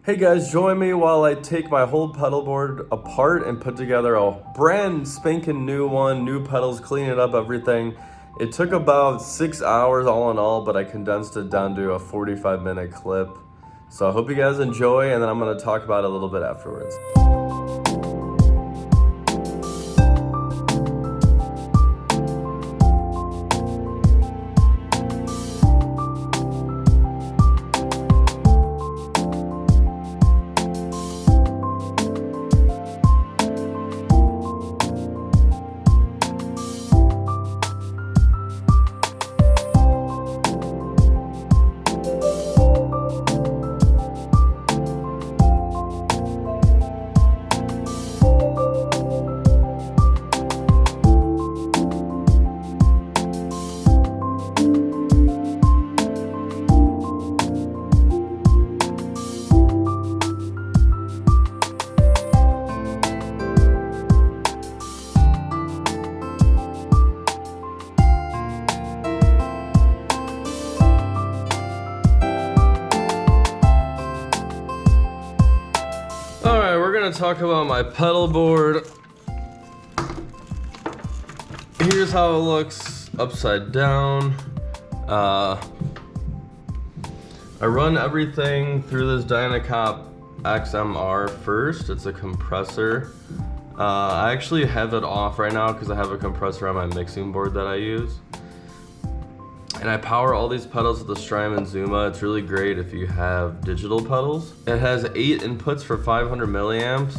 Hey guys, join me while I take my whole pedal board apart and put together a brand spanking new one, new pedals, clean it up, everything. It took about 6 hours all in all, but I condensed it down to a 45-minute clip. So I hope you guys enjoy, and then I'm going to talk about it a little bit afterwards. We're gonna talk about my pedal board. Here's how it looks upside down. I run everything through this Dyna-Comp XMR first. It's a compressor. I actually have it off right now because I have a compressor on my mixing board that I use. And I power all these pedals with the Strymon Zuma. It's really great if you have digital pedals. It has 8 inputs for 500 milliamps.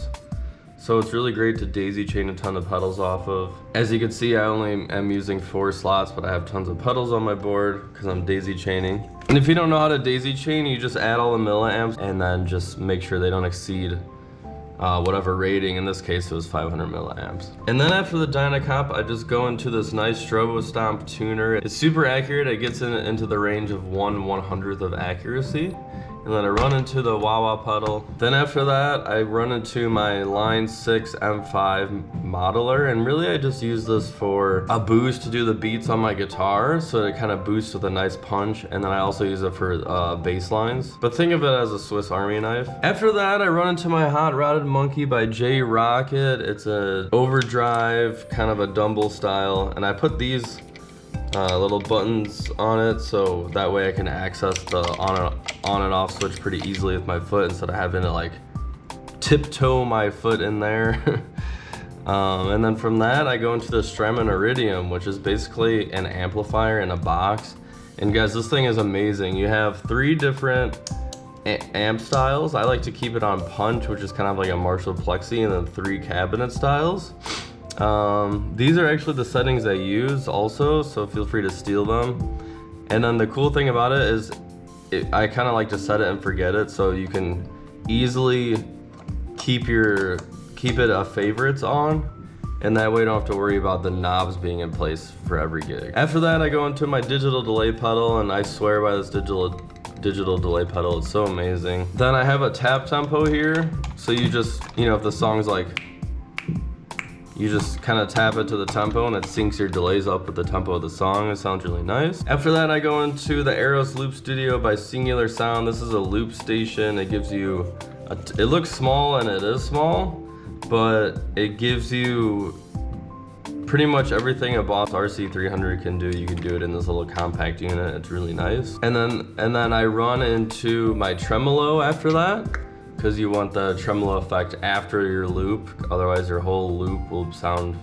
So it's really great to daisy chain a ton of pedals off of. As you can see, I only am using 4 slots, but I have tons of pedals on my board because I'm daisy chaining. And if you don't know how to daisy chain, you just add all the milliamps and then just make sure they don't exceed whatever rating. In this case, it was 500 milliamps. And then after the Dyna-Comp, I just go into this nice Strobostomp tuner. It's super accurate. It gets into the range of 1/100th of accuracy. And then I run into the Wah pedal. Then after that, I run into my Line 6 M5 modeler, and really I just use this for a boost to do the beats on my guitar, so it kind of boosts with a nice punch, and then I also use it for bass lines. But think of it as a Swiss Army knife. After that, I run into my Hot Rodded Monkey by J Rocket. It's a overdrive, kind of a Dumble style, and I put these little buttons on it so that way I can access the on and off switch pretty easily with my foot instead of having to like tiptoe my foot in there. And then from that I go into the Strymon Iridium, which is basically an amplifier in a box. And guys, this thing is amazing. You have 3 different amp styles. I like to keep it on punch, which is kind of like a Marshall Plexi, and then 3 cabinet styles. These are actually the settings I use also, so feel free to steal them. And then the cool thing about it is I kind of like to set it and forget it, so you can easily keep it a favorites on, and that way you don't have to worry about the knobs being in place for every gig. After that, I go into my digital delay pedal, and I swear by this digital delay pedal. It's so amazing. Then I have a tap tempo here, so you just, if the song's like, you just kind of tap it to the tempo and it syncs your delays up with the tempo of the song. It sounds really nice. After that, I go into the Aeros Loop Studio by Singular Sound. This is a loop station. It gives you, it looks small and it is small, but it gives you pretty much everything a Boss RC300 can do. You can do it in this little compact unit. It's really nice. And then I run into my tremolo after that, because you want the tremolo effect after your loop, otherwise your whole loop will sound,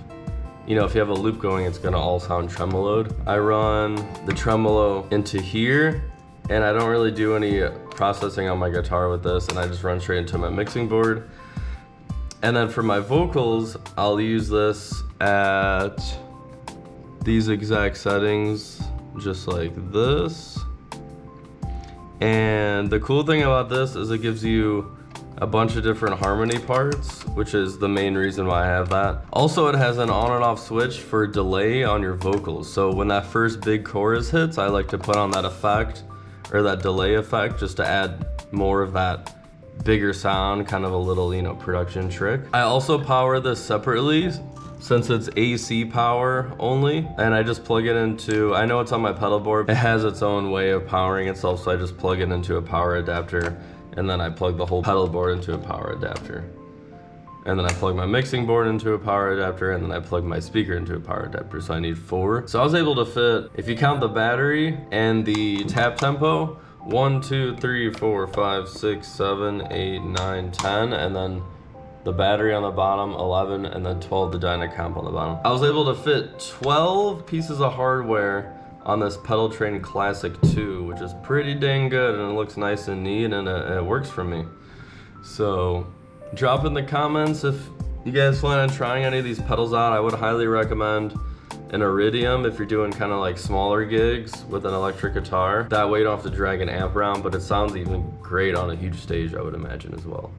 if you have a loop going, it's gonna all sound tremoloed. I run the tremolo into here, and I don't really do any processing on my guitar with this, and I just run straight into my mixing board. And then for my vocals, I'll use this at these exact settings, just like this. And the cool thing about this is it gives you a bunch of different harmony parts, which is the main reason why I have that. Also, it has an on and off switch for delay on your vocals. So when that first big chorus hits, I like to put on that effect, or that delay effect, just to add more of that bigger sound, kind of a little, production trick. I also power this separately since it's AC power only, and I just plug it into, I know it's on my pedal board, it has its own way of powering itself, so I just plug it into a power adapter and then I plug the whole pedal board into a power adapter. And then I plug my mixing board into a power adapter, and then I plug my speaker into a power adapter, so I need 4. So I was able to fit, if you count the battery and the tap tempo, 1, 2, 3, 4, 5, 6, 7, 8, 9, 10, and then the battery on the bottom, 11, and then 12 the Dyna-Comp on the bottom. I was able to fit 12 pieces of hardware on this Pedal Train Classic 2, which is pretty dang good, and it looks nice and neat, and it works for me. So drop in the comments if you guys plan on trying any of these pedals out. I would highly recommend an Iridium if you're doing kind of like smaller gigs with an electric guitar. That way you don't have to drag an amp around, but it sounds even great on a huge stage, I would imagine, as well.